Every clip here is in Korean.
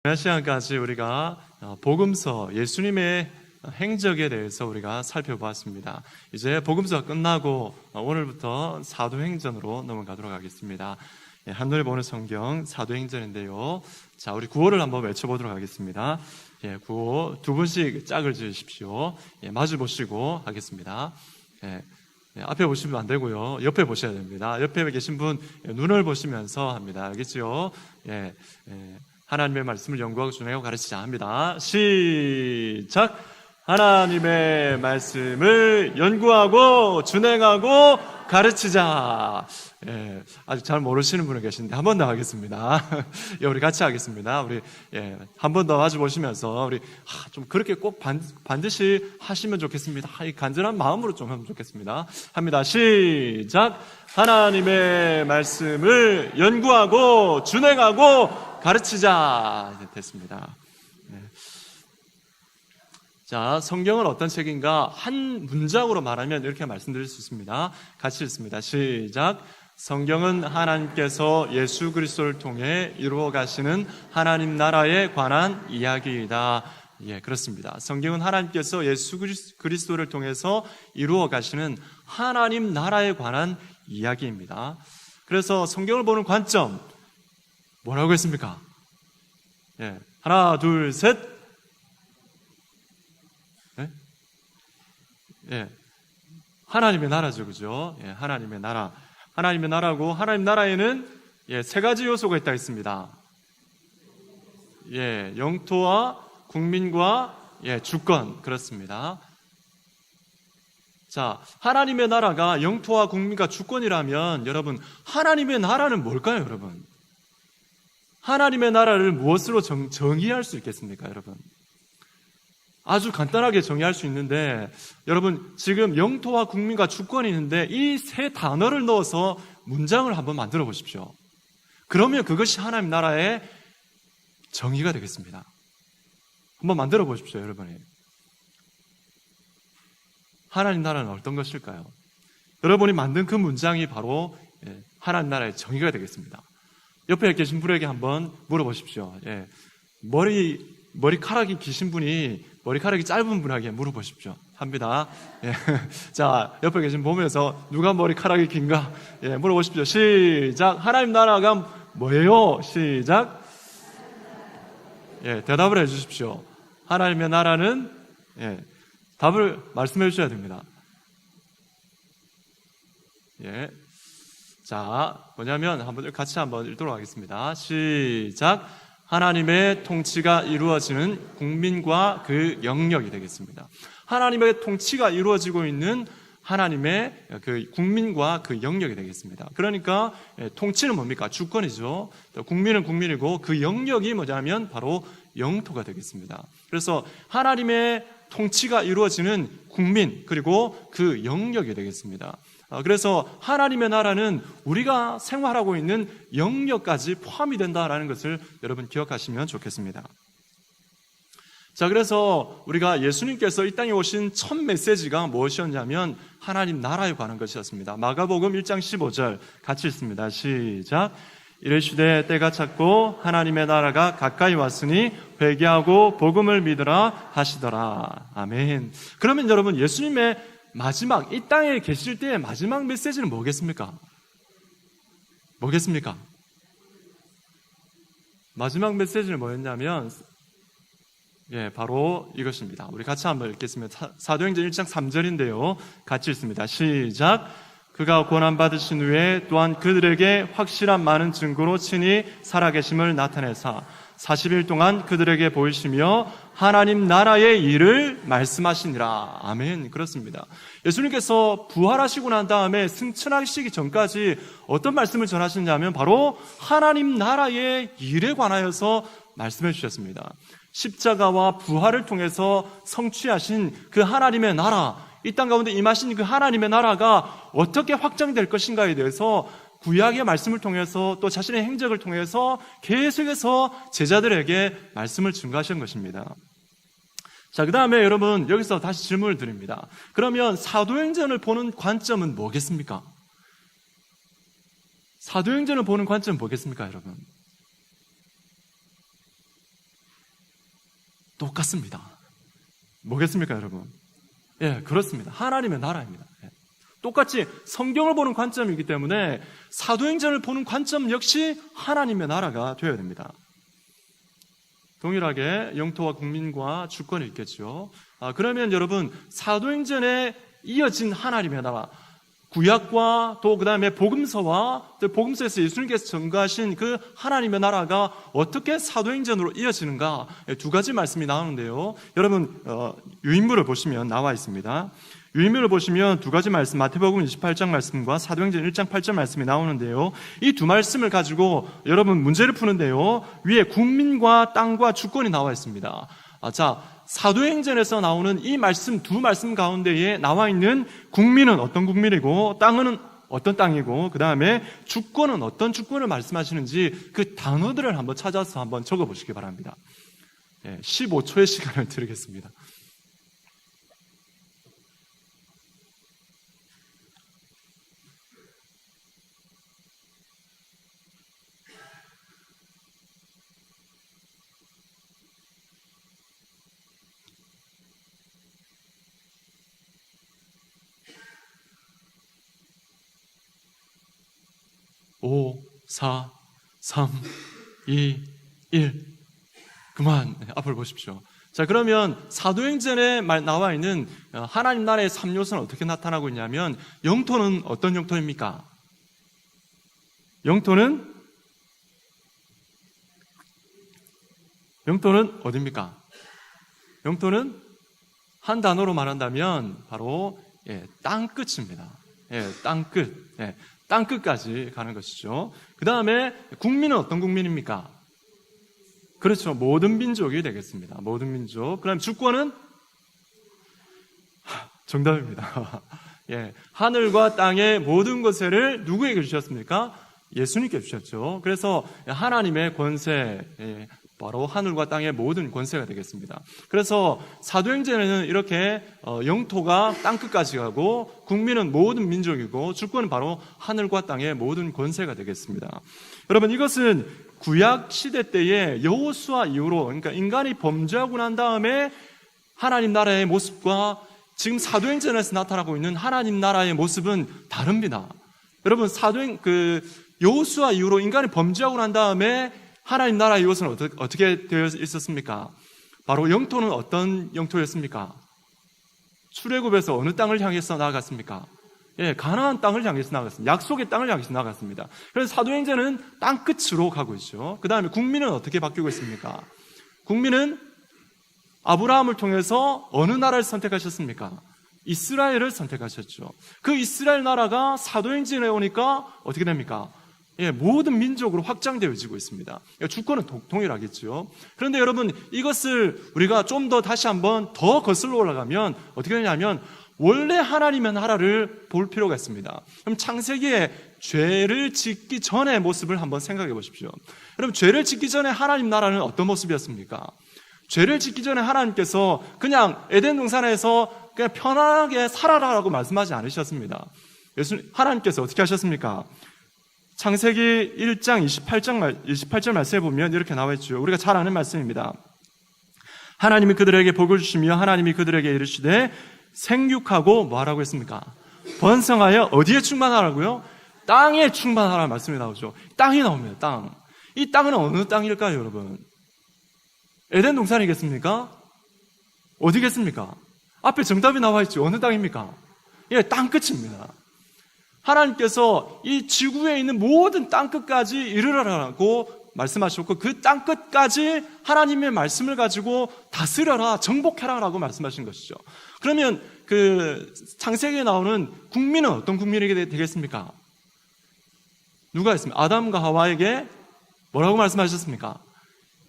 지난 시간까지 우리가 복음서, 예수님의 행적에 대해서 우리가 살펴보았습니다. 이제 복음서가 끝나고 오늘부터 사도행전으로 넘어가도록 하겠습니다. 한눈에 보는 성경 사도행전인데요. 자, 우리 구호를 한번 외쳐보도록 하겠습니다. 구호 두 분씩 짝을 지으십시오. 마주 보시고 하겠습니다. 앞에 보시면 안 되고요. 옆에 보셔야 됩니다. 옆에 계신 분 눈을 보시면서 합니다. 알겠죠? 하나님의 말씀을 연구하고 준행하고 가르치자 합니다. 시작! 하나님의 말씀을 연구하고 준행하고 가르치자. 아직 잘 모르시는 분이 계신데 한 번 더 하겠습니다. 우리 같이 하겠습니다. 우리 한 번 더 마주 보시면서 우리 좀 그렇게 꼭 반드시 하시면 좋겠습니다. 이 간절한 마음으로 좀 하면 좋겠습니다. 합니다. 시작! 하나님의 말씀을 연구하고 준행하고 가르치자. 됐습니다. 자, 성경은 어떤 책인가? 한 문장으로 말하면 이렇게 말씀드릴 수 있습니다. 같이 읽습니다. 시작. 성경은 하나님께서 예수 그리스도를 통해 이루어 가시는 하나님 나라에 관한 이야기이다. 그렇습니다. 성경은 하나님께서 예수 그리스도를 통해서 이루어 가시는 하나님 나라에 관한 이야기입니다. 그래서 성경을 보는 관점 뭐라고 했습니까? 하나, 둘, 셋. 하나님의 나라죠, 그죠? 하나님의 나라. 하나님의 나라고, 하나님 나라에는 세 가지 요소가 있다 했습니다. 영토와 국민과 주권. 그렇습니다. 자, 하나님의 나라가 영토와 국민과 주권이라면 여러분, 하나님의 나라는 뭘까요, 여러분? 하나님의 나라를 무엇으로 정의할 수 있겠습니까, 여러분? 아주 간단하게 정의할 수 있는데, 여러분, 지금 영토와 국민과 주권이 있는데 이 세 단어를 넣어서 문장을 한번 만들어 보십시오. 그러면 그것이 하나님 나라의 정의가 되겠습니다. 한번 만들어 보십시오, 여러분이. 하나님 나라는 어떤 것일까요? 여러분이 만든 그 문장이 바로 하나님 나라의 정의가 되겠습니다. 옆에 계신 분에게 한번 물어보십시오. 머리카락이 기신 분이 머리카락이 짧은 분에게 물어보십시오. 합니다. 자, 옆에 계신 보면서 누가 머리카락이 긴가? 물어보십시오. 시작. 하나님 나라가 뭐예요? 시작. 대답을 해주십시오. 하나님의 나라는 답을 말씀해 주셔야 됩니다. 자, 뭐냐면 같이 한번 읽도록 하겠습니다. 시작. 하나님의 통치가 이루어지는 국민과 그 영역이 되겠습니다. 하나님의 통치가 이루어지고 있는 하나님의 그 국민과 그 영역이 되겠습니다. 그러니까 통치는 뭡니까? 주권이죠. 국민은 국민이고 그 영역이 뭐냐면 바로 영토가 되겠습니다. 그래서 하나님의 통치가 이루어지는 국민 그리고 그 영역이 되겠습니다. 그래서 하나님의 나라는 우리가 생활하고 있는 영역까지 포함이 된다라는 것을 여러분 기억하시면 좋겠습니다. 자, 그래서 우리가 예수님께서 이 땅에 오신 첫 메시지가 무엇이었냐면 하나님 나라에 관한 것이었습니다. 마가복음 1장 15절 같이 읽습니다. 시작. 이르시되 때가 찼고 하나님의 나라가 가까이 왔으니 회개하고 복음을 믿으라 하시더라. 아멘. 그러면 여러분, 예수님의 마지막, 이 땅에 계실 때의 마지막 메시지는 뭐겠습니까? 뭐겠습니까? 마지막 메시지는 뭐였냐면 바로 이것입니다. 우리 같이 한번 읽겠습니다. 사도행전 1장 3절인데요. 같이 읽습니다. 시작. 그가 고난받으신 후에 또한 그들에게 확실한 많은 증거로 친히 살아계심을 나타내사 40일 동안 그들에게 보이시며 하나님 나라의 일을 말씀하시니라. 아멘. 그렇습니다. 예수님께서 부활하시고 난 다음에 승천하시기 전까지 어떤 말씀을 전하시냐면 바로 하나님 나라의 일에 관하여서 말씀해 주셨습니다. 십자가와 부활을 통해서 성취하신 그 하나님의 나라, 이 땅 가운데 임하신 그 하나님의 나라가 어떻게 확장될 것인가에 대해서 구약의 말씀을 통해서 또 자신의 행적을 통해서 계속해서 제자들에게 말씀을 증거하신 것입니다. 자, 그 다음에 여러분, 여기서 다시 질문을 드립니다. 그러면 사도행전을 보는 관점은 뭐겠습니까? 사도행전을 보는 관점은 뭐겠습니까, 여러분? 똑같습니다. 뭐겠습니까, 여러분? 예, 그렇습니다. 하나님의 나라입니다. 예. 똑같이 성경을 보는 관점이기 때문에 사도행전을 보는 관점 역시 하나님의 나라가 되어야 됩니다. 동일하게 영토와 국민과 주권이 있겠죠. 그러면 여러분, 사도행전에 이어진 하나님의 나라, 구약과 또 그 다음에 복음서와 또 복음서에서 예수님께서 전가하신 그 하나님의 나라가 어떻게 사도행전으로 이어지는가, 두 가지 말씀이 나오는데요. 여러분, 유인물을 보시면 나와 있습니다. 유인물을 보시면 두 가지 말씀, 마태복음 28장 말씀과 사도행전 1장 8절 말씀이 나오는데요. 이 두 말씀을 가지고 여러분 문제를 푸는데요. 위에 국민과 땅과 주권이 나와 있습니다. 자, 사도행전에서 나오는 이 말씀, 두 말씀 가운데에 나와 있는 국민은 어떤 국민이고 땅은 어떤 땅이고 그 다음에 주권은 어떤 주권을 말씀하시는지 그 단어들을 한번 찾아서 한번 적어보시기 바랍니다. 15초의 시간을 드리겠습니다. (5) (4) (3) (2) (1) 그만. 앞을 보십시오. 자, 그러면 사도행전에 나와 있는 하나님 나라의 3요소는 어떻게 나타나고 있냐면, 영토는 어떤 영토입니까? 영토는 어디입니까? 영토는 한 단어로 말한다면 바로 땅끝입니다. 땅끝. 땅끝까지 가는 것이죠. 그 다음에 국민은 어떤 국민입니까? 그렇죠. 모든 민족이 되겠습니다. 모든 민족. 그 다음에 주권은? 정답입니다. 하늘과 땅의 모든 것을 누구에게 주셨습니까? 예수님께 주셨죠. 그래서 하나님의 권세, 바로 하늘과 땅의 모든 권세가 되겠습니다. 그래서 사도행전에는 이렇게 영토가 땅끝까지 가고 국민은 모든 민족이고 주권은 바로 하늘과 땅의 모든 권세가 되겠습니다. 여러분, 이것은 구약 시대 때의 여호수아 이후로, 그러니까 인간이 범죄하고 난 다음에 하나님 나라의 모습과 지금 사도행전에서 나타나고 있는 하나님 나라의 모습은 다릅니다. 여러분, 여호수아 이후로 인간이 범죄하고 난 다음에 하나님 나라의 이것은 어떻게 되어 있었습니까? 바로 영토는 어떤 영토였습니까? 출애굽에서 어느 땅을 향해서 나아갔습니까? 가나안 땅을 향해서 나아갔습니다. 약속의 땅을 향해서 나아갔습니다. 그래서 사도행전은 땅끝으로 가고 있죠. 그 다음에 국민은 어떻게 바뀌고 있습니까? 국민은 아브라함을 통해서 어느 나라를 선택하셨습니까? 이스라엘을 선택하셨죠. 그 이스라엘 나라가 사도행전에 오니까 어떻게 됩니까? 모든 민족으로 확장되어지고 있습니다. 주권은 동일하겠죠. 그런데 여러분, 이것을 우리가 좀 더 다시 한번 더 거슬러 올라가면 어떻게 되냐면, 원래 하나님의 나라를 볼 필요가 있습니다. 그럼 창세기에 죄를 짓기 전의 모습을 한번 생각해 보십시오. 여러분, 죄를 짓기 전에 하나님 나라는 어떤 모습이었습니까? 죄를 짓기 전에 하나님께서 그냥 에덴 동산에서 그냥 편안하게 살아라라고 말씀하지 않으셨습니다. 하나님께서 어떻게 하셨습니까? 창세기 1장 28절 말씀에 보면 이렇게 나와 있죠. 우리가 잘 아는 말씀입니다. 하나님이 그들에게 복을 주시며 하나님이 그들에게 이르시되 생육하고 뭐하라고 했습니까? 번성하여 어디에 충만하라고요? 땅에 충만하라는 말씀이 나오죠. 땅이 나옵니다. 땅. 이 땅은 어느 땅일까요, 여러분? 에덴 동산이겠습니까? 어디겠습니까? 앞에 정답이 나와 있죠. 어느 땅입니까? 땅 끝입니다. 하나님께서 이 지구에 있는 모든 땅끝까지 이르러라고 말씀하셨고, 그 땅끝까지 하나님의 말씀을 가지고 다스려라, 정복해라라고 말씀하신 것이죠. 그러면 그 창세기에 나오는 국민은 어떤 국민에게 되겠습니까? 누가 있습니까? 아담과 하와에게 뭐라고 말씀하셨습니까?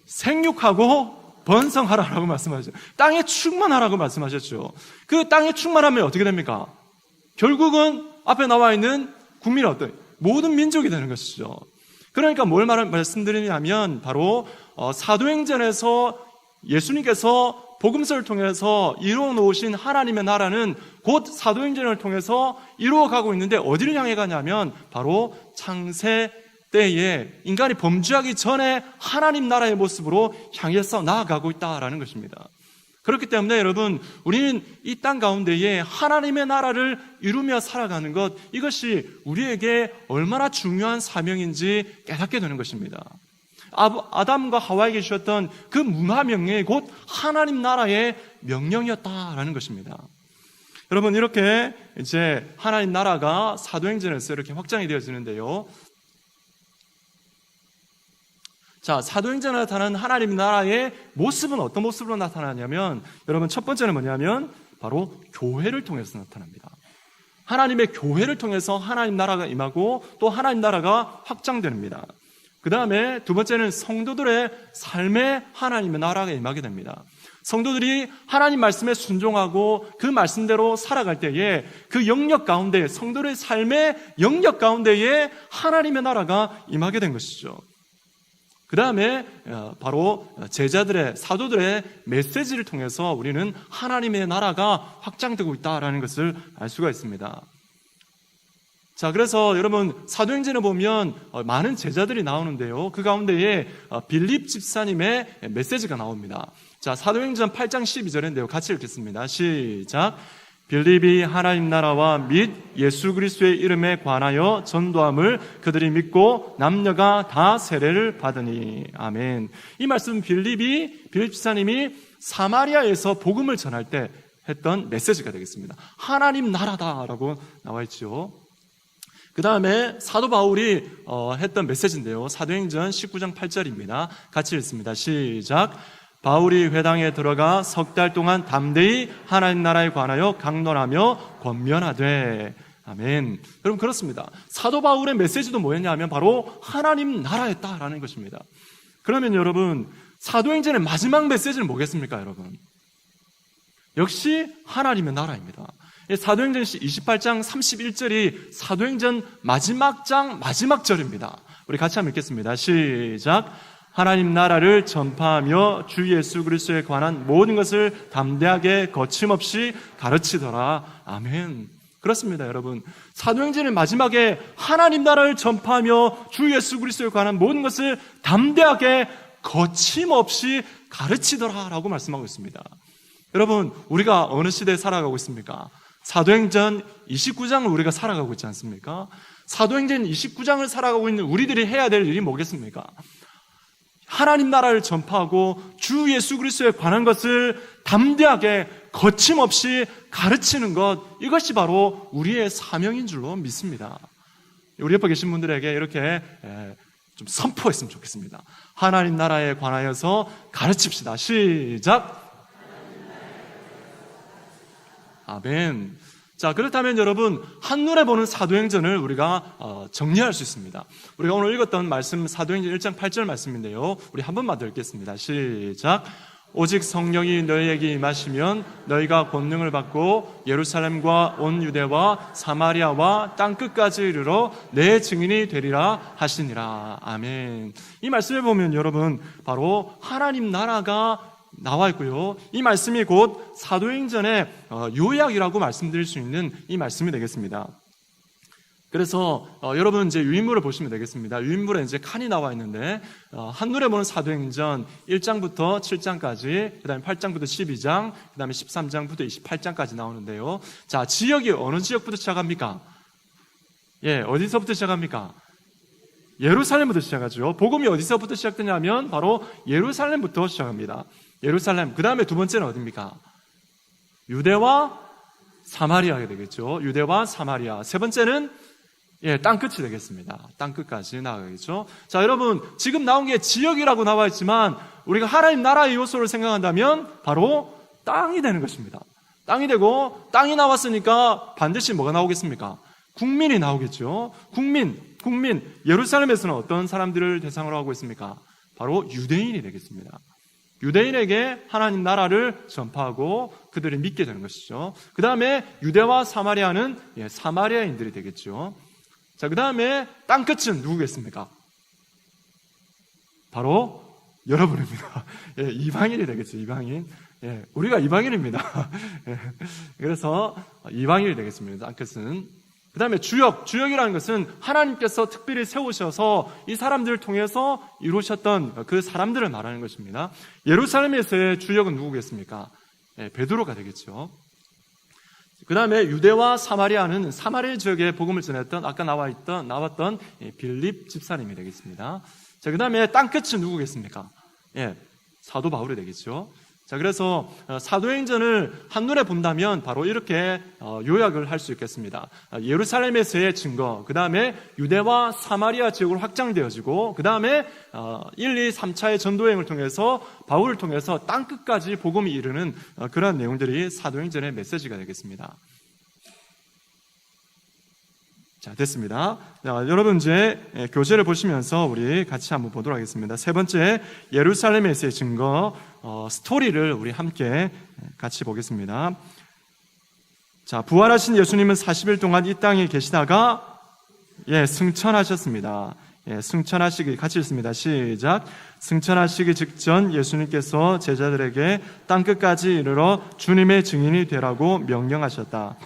생육하고 번성하라라고 말씀하셨죠. 땅에 충만하라고 말씀하셨죠. 그 땅에 충만하면 어떻게 됩니까? 결국은 앞에 나와 있는 국민은 어떤? 모든 민족이 되는 것이죠. 그러니까 뭘 말씀드리냐면 바로 사도행전에서 예수님께서 복음서를 통해서 이루어 놓으신 하나님의 나라는 곧 사도행전을 통해서 이루어가고 있는데 어디를 향해 가냐면 바로 창세 때에 인간이 범죄하기 전에 하나님 나라의 모습으로 향해서 나아가고 있다라는 것입니다. 그렇기 때문에 여러분, 우리는 이 땅 가운데에 하나님의 나라를 이루며 살아가는 것, 이것이 우리에게 얼마나 중요한 사명인지 깨닫게 되는 것입니다. 아담과 하와에게 주셨던 그 문화명령이 곧 하나님 나라의 명령이었다라는 것입니다. 여러분, 이렇게 이제 하나님 나라가 사도행전에서 이렇게 확장이 되어지는데요. 자, 사도행전에 나타나는 하나님 나라의 모습은 어떤 모습으로 나타나냐면, 여러분, 첫 번째는 뭐냐면 바로 교회를 통해서 나타납니다. 하나님의 교회를 통해서 하나님 나라가 임하고 또 하나님 나라가 확장됩니다. 그 다음에 두 번째는 성도들의 삶에 하나님의 나라가 임하게 됩니다. 성도들이 하나님 말씀에 순종하고 그 말씀대로 살아갈 때에 그 영역 가운데, 성도들의 삶의 영역 가운데에 하나님의 나라가 임하게 된 것이죠. 그 다음에 바로 제자들의, 사도들의 메시지를 통해서 우리는 하나님의 나라가 확장되고 있다는 것을 알 수가 있습니다. 자, 그래서 여러분, 사도행전에 보면 많은 제자들이 나오는데요. 그 가운데에 빌립 집사님의 메시지가 나옵니다. 자, 사도행전 8장 12절인데요. 같이 읽겠습니다. 시작. 빌립이 하나님 나라와 및 예수 그리스도의 이름에 관하여 전도함을 그들이 믿고 남녀가 다 세례를 받으니. 아멘. 이 말씀 빌립 집사님이 사마리아에서 복음을 전할 때 했던 메시지가 되겠습니다. 하나님 나라다라고 나와 있죠. 그 다음에 사도 바울이 했던 메시지인데요. 사도행전 19장 8절입니다. 같이 읽습니다. 시작. 바울이 회당에 들어가 3달 동안 담대히 하나님 나라에 관하여 강론하며 권면하되. 아멘. 여러분, 그렇습니다. 사도 바울의 메시지도 뭐였냐 하면 바로 하나님 나라였다라는 것입니다. 그러면 여러분, 사도행전의 마지막 메시지는 뭐겠습니까, 여러분? 역시 하나님의 나라입니다. 사도행전 28장 31절이 사도행전 마지막 장 마지막 절입니다. 우리 같이 한번 읽겠습니다. 시작. 하나님 나라를 전파하며 주 예수 그리스도에 관한 모든 것을 담대하게 거침없이 가르치더라. 아멘. 그렇습니다, 여러분. 사도행전의 마지막에 하나님 나라를 전파하며 주 예수 그리스도에 관한 모든 것을 담대하게 거침없이 가르치더라라고 말씀하고 있습니다. 여러분, 우리가 어느 시대에 살아가고 있습니까? 사도행전 29장을 우리가 살아가고 있지 않습니까? 사도행전 29장을 살아가고 있는 우리들이 해야 될 일이 뭐겠습니까? 하나님 나라를 전파하고 주 예수 그리스도에 관한 것을 담대하게 거침없이 가르치는 것, 이것이 바로 우리의 사명인 줄로 믿습니다. 우리 옆에 계신 분들에게 이렇게 좀 선포했으면 좋겠습니다. 하나님 나라에 관하여서 가르칩시다. 시작. 아멘. 자, 그렇다면 여러분, 한눈에 보는 사도행전을 우리가 정리할 수 있습니다. 우리가 오늘 읽었던 말씀, 사도행전 1장 8절 말씀인데요. 우리 한 번만 더 읽겠습니다. 시작. 오직 성령이 너희에게 임하시면 너희가 권능을 받고 예루살렘과 온 유대와 사마리아와 땅끝까지 이르러 내 증인이 되리라 하시니라. 아멘. 이 말씀을 보면 여러분, 바로 하나님 나라가 나와 있고요. 이 말씀이 곧 사도행전의 요약이라고 말씀드릴 수 있는 이 말씀이 되겠습니다. 그래서 여러분 이제 유인물을 보시면 되겠습니다. 유인물에 이제 칸이 나와 있는데 한눈에 보는 사도행전 1장부터 7장까지, 그다음에 8장부터 12장, 그다음에 13장부터 28장까지 나오는데요. 자, 지역이 어느 지역부터 시작합니까? 예, 어디서부터 시작합니까? 예루살렘부터 시작하죠. 복음이 어디서부터 시작되냐면 바로 예루살렘부터 시작합니다. 예루살렘. 그 다음에 두 번째는 어디입니까? 유대와 사마리아가 되겠죠. 유대와 사마리아. 세 번째는 땅끝이 되겠습니다. 땅끝까지 나가겠죠. 자, 여러분, 지금 나온 게 지역이라고 나와 있지만 우리가 하나님 나라의 요소를 생각한다면 바로 땅이 되는 것입니다. 땅이 되고, 땅이 나왔으니까 반드시 뭐가 나오겠습니까? 국민이 나오겠죠. 국민. 예루살렘에서는 어떤 사람들을 대상으로 하고 있습니까? 바로 유대인이 되겠습니다. 유대인에게 하나님 나라를 전파하고 그들이 믿게 되는 것이죠. 그 다음에 유대와 사마리아는 사마리아인들이 되겠죠. 자, 그 다음에 땅끝은 누구겠습니까? 바로 여러분입니다. 이방인이 되겠죠. 이방인. 우리가 이방인입니다. 그래서 이방인이 되겠습니다. 땅끝은. 그 다음에 주역이라는 것은 하나님께서 특별히 세우셔서 이 사람들을 통해서 이루셨던 그 사람들을 말하는 것입니다. 예루살렘에서의 주역은 누구겠습니까? 베드로가 되겠죠. 그 다음에 유대와 사마리아는 사마리아 지역에 복음을 전했던 아까 나왔던 빌립 집사님이 되겠습니다. 자, 그 다음에 땅끝은 누구겠습니까? 사도 바울이 되겠죠. 자, 그래서 사도행전을 한눈에 본다면 바로 이렇게 요약을 할 수 있겠습니다. 예루살렘에서의 증거, 그 다음에 유대와 사마리아 지역으로 확장되어지고, 그 다음에 1, 2, 3차의 전도행을 통해서 바울을 통해서 땅끝까지 복음이 이르는 그런 내용들이 사도행전의 메시지가 되겠습니다. 자, 됐습니다. 자, 여러분 이제 교재를 보시면서 우리 같이 한번 보도록 하겠습니다. 세 번째, 예루살렘에서의 증거 스토리를 우리 함께 같이 보겠습니다. 자, 부활하신 예수님은 40일 동안 이 땅에 계시다가 승천하셨습니다. 승천하시기 같이 읽습니다. 시작. 승천하시기 직전 예수님께서 제자들에게 땅끝까지 이르러 주님의 증인이 되라고 명령하셨다.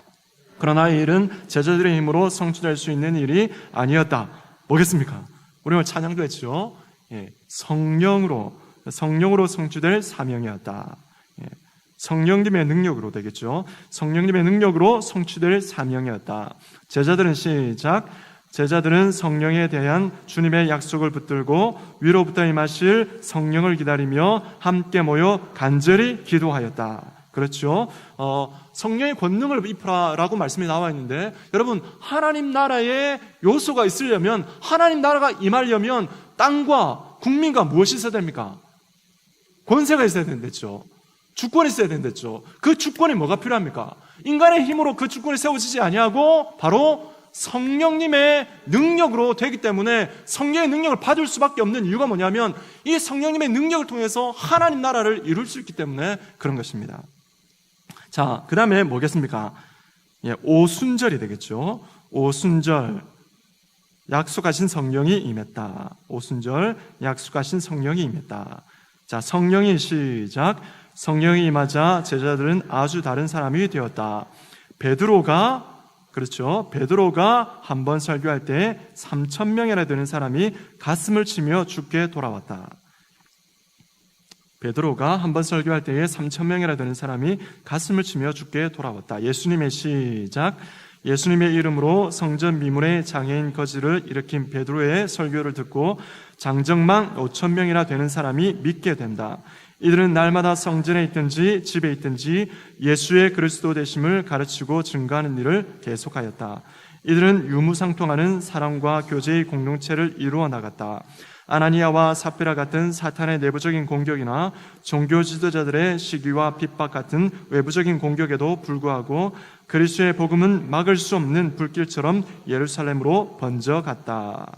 그러나 이 일은 제자들의 힘으로 성취될 수 있는 일이 아니었다. 뭐겠습니까? 우리 오늘 찬양도 했죠. 성령으로 성취될 사명이었다. 성령님의 능력으로 되겠죠. 성령님의 능력으로 성취될 사명이었다. 제자들은 시작. 제자들은 성령에 대한 주님의 약속을 붙들고 위로부터 임하실 성령을 기다리며 함께 모여 간절히 기도하였다. 그렇죠. 성령의 권능을 입으라라고 말씀이 나와 있는데, 여러분, 하나님 나라의 요소가 있으려면, 하나님 나라가 임하려면 땅과 국민과 무엇이 있어야 됩니까? 권세가 있어야 된댔죠. 주권이 있어야 된댔죠. 그 주권이 뭐가 필요합니까? 인간의 힘으로 그 주권이 세워지지 아니하고 바로 성령님의 능력으로 되기 때문에 성령의 능력을 받을 수밖에 없는 이유가 뭐냐면 이 성령님의 능력을 통해서 하나님 나라를 이룰 수 있기 때문에 그런 것입니다. 자, 그 다음에 뭐겠습니까? 오순절이 되겠죠. 오순절, 약속하신 성령이 임했다. 오순절, 약속하신 성령이 임했다. 자, 성령이 시작. 성령이 임하자 제자들은 아주 다른 사람이 되었다. 베드로가 한 번 설교할 때 3,000명이나 되는 사람이 가슴을 치며 주께 돌아왔다. 베드로가 한 번 설교할 때에 3,000명이나 되는 사람이 가슴을 치며 주께 돌아왔다. 예수님의 시작. 예수님의 이름으로 성전 미문의 장애인 거지를 일으킨 베드로의 설교를 듣고 장정망 5,000명이나 되는 사람이 믿게 된다. 이들은 날마다 성전에 있든지 집에 있든지 예수의 그리스도 되심을 가르치고 증거하는 일을 계속하였다. 이들은 유무상통하는 사랑과 교제의 공동체를 이루어 나갔다. 아나니아와 삽비라 같은 사탄의 내부적인 공격이나 종교 지도자들의 시기와 핍박 같은 외부적인 공격에도 불구하고 그리스도의 복음은 막을 수 없는 불길처럼 예루살렘으로 번져갔다.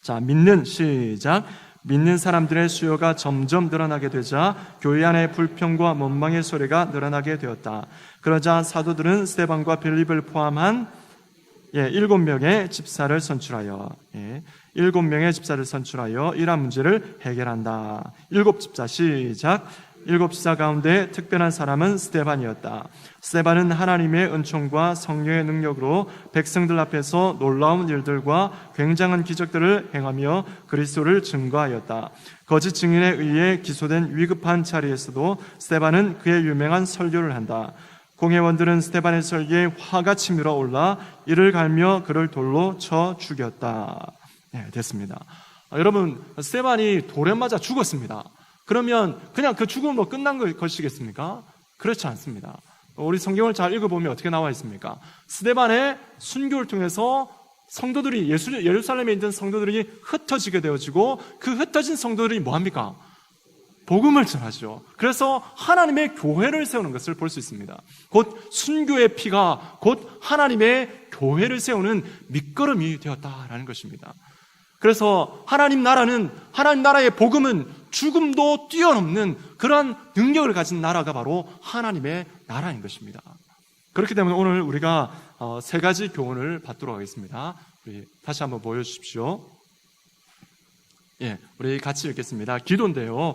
자, 믿는 사람들의 수요가 점점 늘어나게 되자 교회 안의 불평과 원망의 소리가 늘어나게 되었다. 그러자 사도들은 스데반과 빌립을 포함한 7명의 집사를 선출하여 7명의 집사를 선출하여 이러한 문제를 해결한다. 7집사 시작. 7집사 가운데 특별한 사람은 스데반이었다. 스데반은 하나님의 은총과 성령의 능력으로 백성들 앞에서 놀라운 일들과 굉장한 기적들을 행하며 그리스도를 증거하였다. 거짓 증인에 의해 기소된 위급한 자리에서도 스데반은 그의 유명한 설교를 한다. 공회원들은 스데반의 설교에 화가 치밀어 올라 이를 갈며 그를 돌로 쳐 죽였다. 됐습니다. 여러분, 스데반이 돌에 맞아 죽었습니다. 그러면 그냥 그 죽음으로 끝난 것이겠습니까? 그렇지 않습니다. 우리 성경을 잘 읽어보면 어떻게 나와 있습니까? 스데반의 순교를 통해서 성도들이 예루살렘에 있는 성도들이 흩어지게 되어지고 그 흩어진 성도들이 뭐합니까? 복음을 전하죠. 그래서 하나님의 교회를 세우는 것을 볼 수 있습니다. 곧 순교의 피가 곧 하나님의 교회를 세우는 밑거름이 되었다라는 것입니다. 그래서 하나님 나라의 복음은 죽음도 뛰어넘는 그러한 능력을 가진 나라가 바로 하나님의 나라인 것입니다. 그렇기 때문에 오늘 우리가 세 가지 교훈을 받도록 하겠습니다. 우리 다시 한번 보여주십시오. 우리 같이 읽겠습니다. 기도인데요.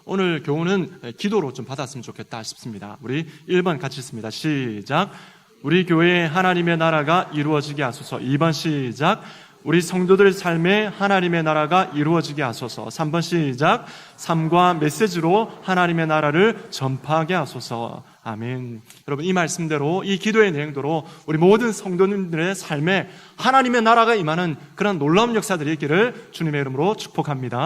오늘 교훈은 기도로 좀 받았으면 좋겠다 싶습니다. 우리 1번 같이 읽습니다. 시작. 우리 교회에 하나님의 나라가 이루어지게 하소서. 2번 시작. 우리 성도들 삶에 하나님의 나라가 이루어지게 하소서. 3번 시작. 삶과 메시지로 하나님의 나라를 전파하게 하소서. 아멘. 여러분, 이 말씀대로, 이 기도의 내용대로 우리 모든 성도님들의 삶에 하나님의 나라가 임하는 그런 놀라운 역사들이 있기를 주님의 이름으로 축복합니다.